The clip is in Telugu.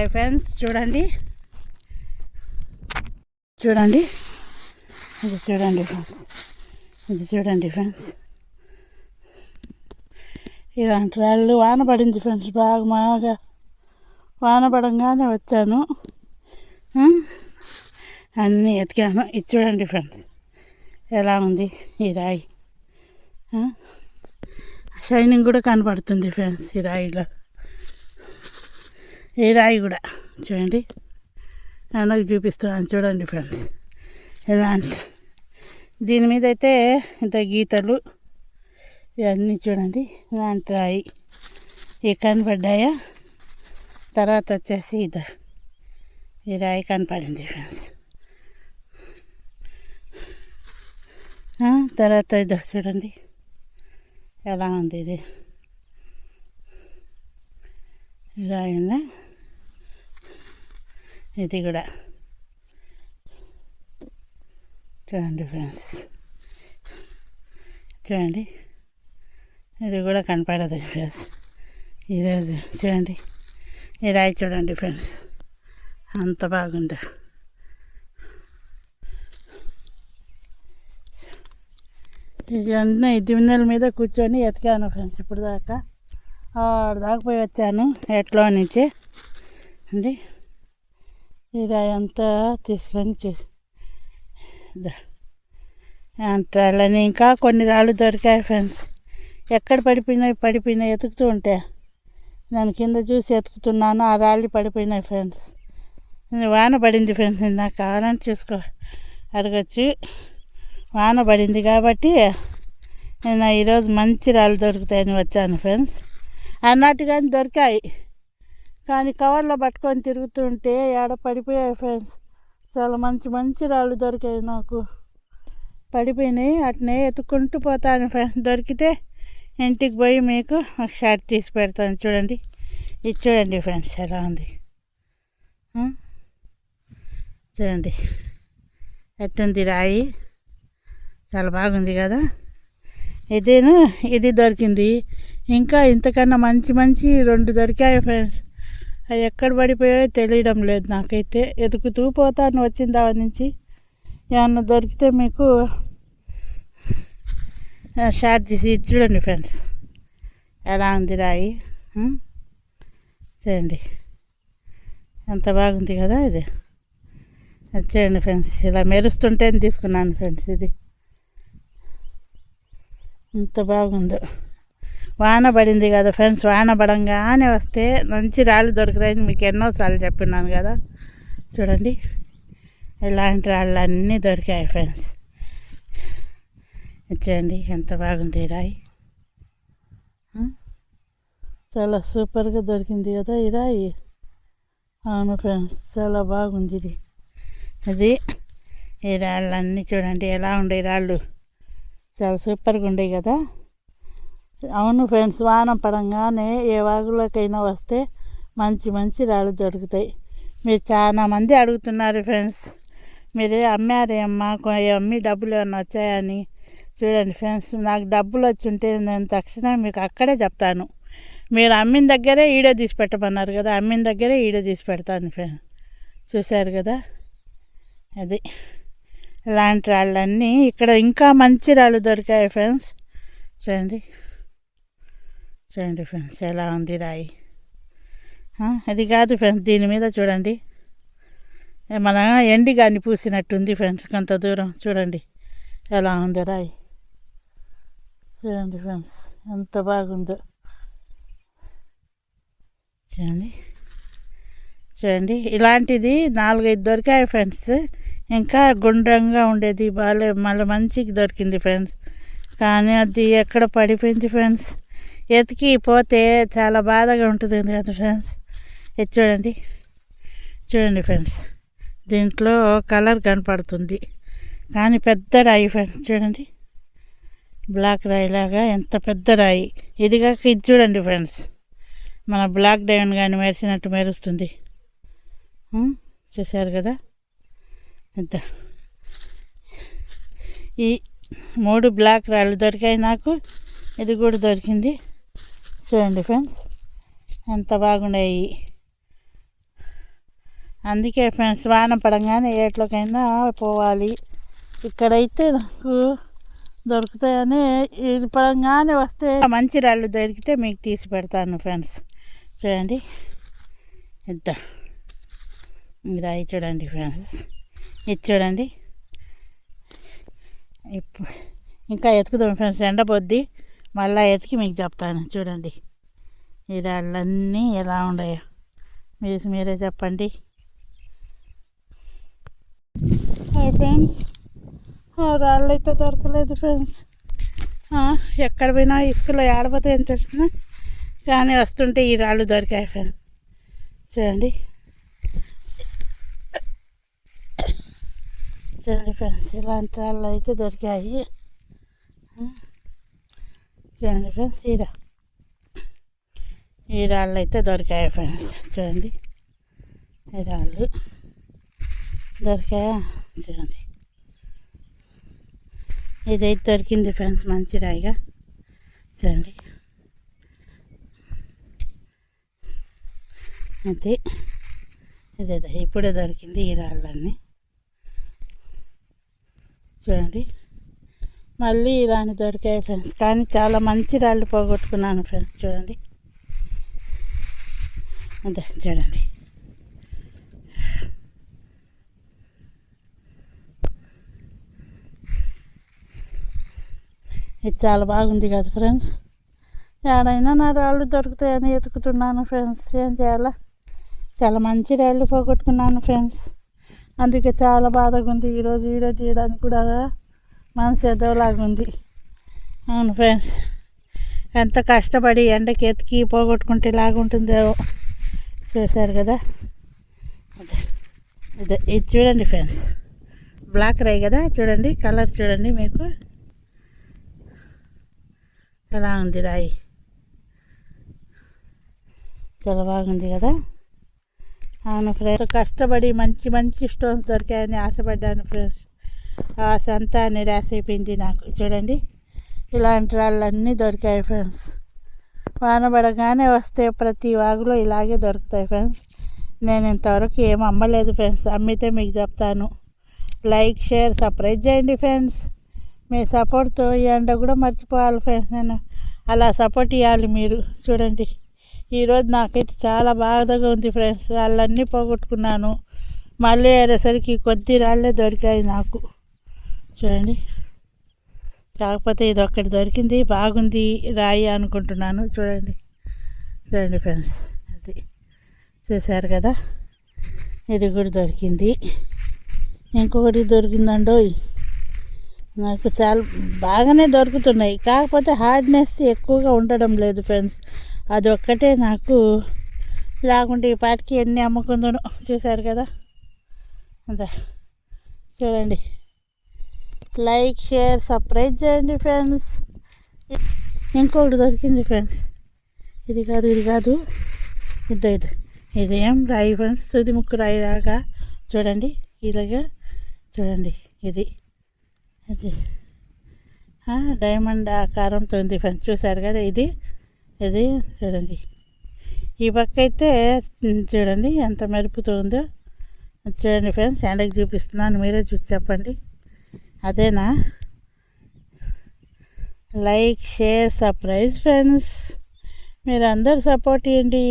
హాయ్ ఫ్రెండ్స్, చూడండి చూడండి ఇది చూడండి ఫ్రెండ్స్, ఇది చూడండి ఫ్రెండ్స్. ఇలాంటి రాళ్ళు వాన పడింది ఫ్రెండ్స్, బాగా వాన పడంగానే వచ్చాను, అన్నీ ఎతికాను. ఇది చూడండి ఫ్రెండ్స్, ఎలా ఉంది ఈ రాయి. షైనింగ్ కూడా కనపడుతుంది ఫ్రెండ్స్ ఈ రాయిలో. ఈ రాయి కూడా చూడండి, నాకు చూపిస్తున్నాను చూడండి ఫ్రెండ్స్. ఇలాంటి దీని మీద అయితే ఇంత గీతలు ఇవన్నీ చూడండి, ఇలాంటి రాయి ఇవి కనపడ్డాయా. తర్వాత వచ్చేసి ఈ రాయి కనపడింది ఫ్రెండ్స్. తర్వాత ఇది చూడండి ఎలా ఉంది ఇది రాయి. ఇది కూడా చూడండి ఫ్రెండ్స్, చూడండి ఇది కూడా కనపడదు ఫ్రెండ్స్. ఈరోజు చూడండి ఈ రాయి చూడండి ఫ్రెండ్స్, అంత బాగుంది. ఇది అన్నీ దిన్నెల మీద కూర్చొని ఎతికాను ఫ్రెండ్స్. ఇప్పుడు దాకా దాకా పోయి వచ్చాను ఎట్లో నుంచి అండి. ఈ రాయి అంతా తీసుకొని రాళ్ళని ఇంకా కొన్ని రాళ్ళు దొరికాయి ఫ్రెండ్స్. ఎక్కడ పడిపోయినాయి ఎతుకుతూ ఉంటే దాని కింద చూసి ఎతుకుతున్నాను, ఆ రాళ్ళు పడిపోయినాయి ఫ్రెండ్స్. వాన పడింది ఫ్రెండ్స్, నాకు కావాలని అడగచ్చు. వాన పడింది కాబట్టి నేను ఈరోజు మంచి రాళ్ళు దొరుకుతాయని వచ్చాను ఫ్రెండ్స్. అన్నట్టుగానే దొరికాయి, కానీ కవర్లో పట్టుకొని తిరుగుతుంటే ఆడ పడిపోయాయి ఫ్రెండ్స్. చాలా మంచి రాళ్ళు దొరికాయి నాకు, పడిపోయినాయి. అట్నే ఎత్తుకుంటూ పోతాను ఫ్రెండ్స్. దొరికితే ఇంటికి పోయి మీకు ఒక షార్ట్ తీసి పెడతాను. చూడండి ఇది చూడండి ఫ్రెండ్స్, ఎలా ఉంది చూడండి. ఎట్టుంది రాయి, చాలా బాగుంది కదా. ఇది దొరికింది. ఇంకా ఇంతకన్నా మంచి 2 దొరికాయి ఫ్రెండ్స్. అవి ఎక్కడ పడిపోయాయో తెలియడం లేదు నాకైతే. ఎదుగుతూ పోతాను వచ్చిన దాని నుంచి. ఏమన్నా దొరికితే మీకు షార్ట్ చేసి చూడండి ఫ్రెండ్స్, ఎలా ఉంది రాయి చూడండి, ఎంత బాగుంది కదా. ఇది చూడండి ఫ్రెండ్స్, ఇలా మెరుస్తుంటే తీసుకున్నాను ఫ్రెండ్స్. ఇది ఎంత బాగుందో. వాన పడింది కదా ఫ్రెండ్స్, వాన పడంగానే వస్తే మంచి రాళ్ళు దొరుకుతాయని మీకు ఎన్నోసార్లు చెప్పినాను కదా. చూడండి ఇలాంటి రాళ్ళు అన్నీ దొరికాయి ఫ్రెండ్స్. చూడండి ఎంత బాగుంది రాయి, చాలా సూపర్గా దొరికింది కదా ఈ రాయి. అవును ఫ్రెండ్స్, చాలా బాగుంది ఇది. ఈ రాళ్ళు అన్నీ చూడండి ఎలా ఉండే రాళ్ళు, చాలా సూపర్గా ఉండేవి కదా. అవును ఫ్రెండ్స్, వాన పడంగానే ఏ వాగులోకైనా వస్తే మంచి రాళ్ళు దొరుకుతాయి. మీరు చాలా మంది అడుగుతున్నారు ఫ్రెండ్స్, మీరే అమ్మారేమ్మా, అమ్మి డబ్బులు ఏమన్నా వచ్చాయని. చూడండి ఫ్రెండ్స్, నాకు డబ్బులు వచ్చి ఉంటే నేను తక్షణం మీకు అక్కడే చెప్తాను. మీరు అమ్మిన దగ్గరే వీడియో తీసి పెట్టమన్నారు కదా, అమ్మిన దగ్గరే వీడియో తీసి పెడతాను ఫ్రెండ్స్. చూశారు కదా, అది ఇలాంటి రాళ్ళన్నీ ఇక్కడ ఇంకా మంచి రాళ్ళు దొరికాయి ఫ్రెండ్స్. చూడండి ఫ్రెండ్స్, ఎలా ఉంది రాయి. అది కాదు ఫ్రెండ్స్, దీని మీద చూడండి మన ఎండి కానీ పూసినట్టుంది ఫ్రెండ్స్. కొంత దూరం చూడండి ఎలా ఉందో రాయి. చూడండి ఫ్రెండ్స్, ఎంత బాగుందో. చూడండి ఇలాంటిది 4-5 దొరికాయి ఫ్రెండ్స్. ఇంకా గుండ్రంగా ఉండేది మళ్ళీ మంచిగా దొరికింది ఫ్రెండ్స్, కానీ అది ఎక్కడ పడిపోయింది ఫ్రెండ్స్. ఎతికి పోతే చాలా బాధగా ఉంటుంది కదా ఫ్రెండ్స్. ఇది చూడండి ఫ్రెండ్స్, దీంట్లో కలర్ కనపడుతుంది, కానీ పెద్ద రాయి ఫ్రెండ్స్. చూడండి బ్లాక్ రాయిలాగా ఎంత పెద్ద రాయి. ఇదిగాక ఇది చూడండి ఫ్రెండ్స్, మన బ్లాక్ డైమండ్ కానీ మెరిసినట్టు మెరుస్తుంది. చూశారు కదా. ఈ 3 బ్లాక్ రాళ్ళు దొరికాయి నాకు, ఇది కూడా దొరికింది. చూడండి ఫ్రెండ్స్ ఎంత బాగున్నాయి. అందుకే ఫ్రెండ్స్ వాన పడంగానే ఎట్లకైనా పోవాలి. ఇక్కడైతే నాకు దొరుకుతాయని ఇది పడంగానే వస్తే మంచి రాళ్ళు దొరికితే మీకు తీసి పెడతాను ఫ్రెండ్స్. చూడండి ఎంత రాయి చూడండి ఫ్రెండ్స్. ఇది చూడండి. ఇప్పుడు ఇంకా ఎతుకుతాం ఫ్రెండ్స్, ఎండబొద్ది మళ్ళీ ఎతికి మీకు చెప్తాను. చూడండి ఈ రాళ్ళన్నీ ఎలా ఉన్నాయో మీరే చెప్పండి. హాయ్ ఫ్రెండ్స్, రాళ్ళు అయితే దొరకలేదు ఫ్రెండ్స్. ఎక్కడ పోయినా ఇసుకలో ఆడిపోతాయని తెలిసిన కానీ వస్తుంటే ఈ రాళ్ళు దొరికాయి ఫ్రెండ్స్. చూడండి చూడండి ఫ్రెండ్స్, ఇలాంటి రాళ్ళు అయితే దొరికాయి. చూడండి ఫ్రెండ్స్, ఈ రాళ్ళు అయితే దొరికాయి ఫ్రెండ్స్. చూడండి ఈ రాళ్ళు దొరికాయా. చూడండి ఇదైతే దొరికింది ఫ్రెండ్స్, మంచి రాయిగా. చూడండి అది ఇదే ఇప్పుడే దొరికింది ఈ రాళ్ళన్నీ. చూడండి మళ్ళీ ఇలాంటి దొరికాయి ఫ్రెండ్స్, కానీ చాలా మంచి రాళ్ళు పోగొట్టుకున్నాను ఫ్రెండ్స్. చూడండి అదే చూడండి ఇది చాలా బాగుంది కదా ఫ్రెండ్స్. ఎక్కడైనా నా రాళ్ళు దొరుకుతాయని ఎతుకుతున్నాను ఫ్రెండ్స్. ఏం చేయాలా, చాలా మంచి రాళ్ళు పోగొట్టుకున్నాను ఫ్రెండ్స్. అందుకే చాలా బాధగా ఉంది. ఈరోజు వీడియో తీయడానికి కూడా మనసు ఎదోలాగా ఉంది. అవును ఫ్రెండ్స్, ఎంత కష్టపడి ఎండకి ఎతికి పోగొట్టుకుంటే ఇలాగుంటుందో చూశారు కదా. అదే ఇది చూడండి ఫ్రెండ్స్, బ్లాక్ రాయి కదా. చూడండి కలర్ చూడండి, మీకు ఎలా ఉంది రాయి, చాలా బాగుంది కదా. అవును ఫ్రెండ్స్, కష్టపడి మంచి మంచి స్టోన్స్ దొరికాయని ఆశపడ్డాను ఫ్రెండ్స్. ఆశ అంతా నిరాశ అయిపోయింది నాకు. చూడండి ఇలాంటి రాళ్ళన్నీ దొరికాయి ఫ్రెండ్స్. వాన పడగానే వస్తే ప్రతి వాగులో ఇలాగే దొరుకుతాయి ఫ్రెండ్స్. నేను ఇంతవరకు ఏం అమ్మలేదు ఫ్రెండ్స్, అమ్మితే మీకు చెప్తాను. లైక్ షేర్ సబ్స్క్రైబ్ చేయండి ఫ్రెండ్స్. మీ సపోర్ట్తో ఈ ఎండ కూడా మర్చిపోవాలి ఫ్రెండ్స్. నేను అలా సపోర్ట్ ఇవ్వాలి మీరు. చూడండి ఈరోజు నాకైతే చాలా బాధగా ఉంది ఫ్రెండ్స్. రాళ్ళన్నీ పోగొట్టుకున్నాను. మళ్ళీ వేరేసరికి కొద్ది రాళ్ళే దొరికాయి నాకు. చూడండి కాకపోతే ఇది ఒక్కటి దొరికింది, బాగుంది రాయి అనుకుంటున్నాను. చూడండి చూడండి ఫ్రెండ్స్, అది చూశారు కదా. ఇది కూడా దొరికింది. ఇంకొకటి దొరికిందండోయ్. నాకు చాలా బాగానే దొరుకుతున్నాయి, కాకపోతే హార్డ్నెస్ ఎక్కువగా ఉండడం లేదు ఫ్రెండ్స్. అది ఒక్కటే నాకు, లేకుంటే ఈ పాటికి ఎన్ని అమ్ముకుందాను. చూశారు కదా. అంతే చూడండి, లైక్ షేర్ సబ్స్క్రైబ్ చేయండి ఫ్రెండ్స్. ఇంకొకటి దొరికింది ఫ్రెండ్స్. ఇది కాదు ఇది ఏం రాయి ఫ్రెండ్స్, తుది ముక్కు రాయి రాగా. చూడండి ఇలాగా చూడండి, ఇది డైమండ్ ఆకారంతో ఉంది ఫ్రెండ్స్. చూశారు కదా. ఇది చూడండి, ఈ పక్క అయితే చూడండి ఎంత మెరుపుతో ఉందో. చూడండి ఫ్రెండ్స్, ఎండకి చూపిస్తున్నాను, మీరే చూసి చెప్పండి. అదేనా? లైక్ షేర్ సబ్స్క్రైబ్ ఫ్రెండ్స్, మీరు అందరూ సపోర్ట్ చేయండి.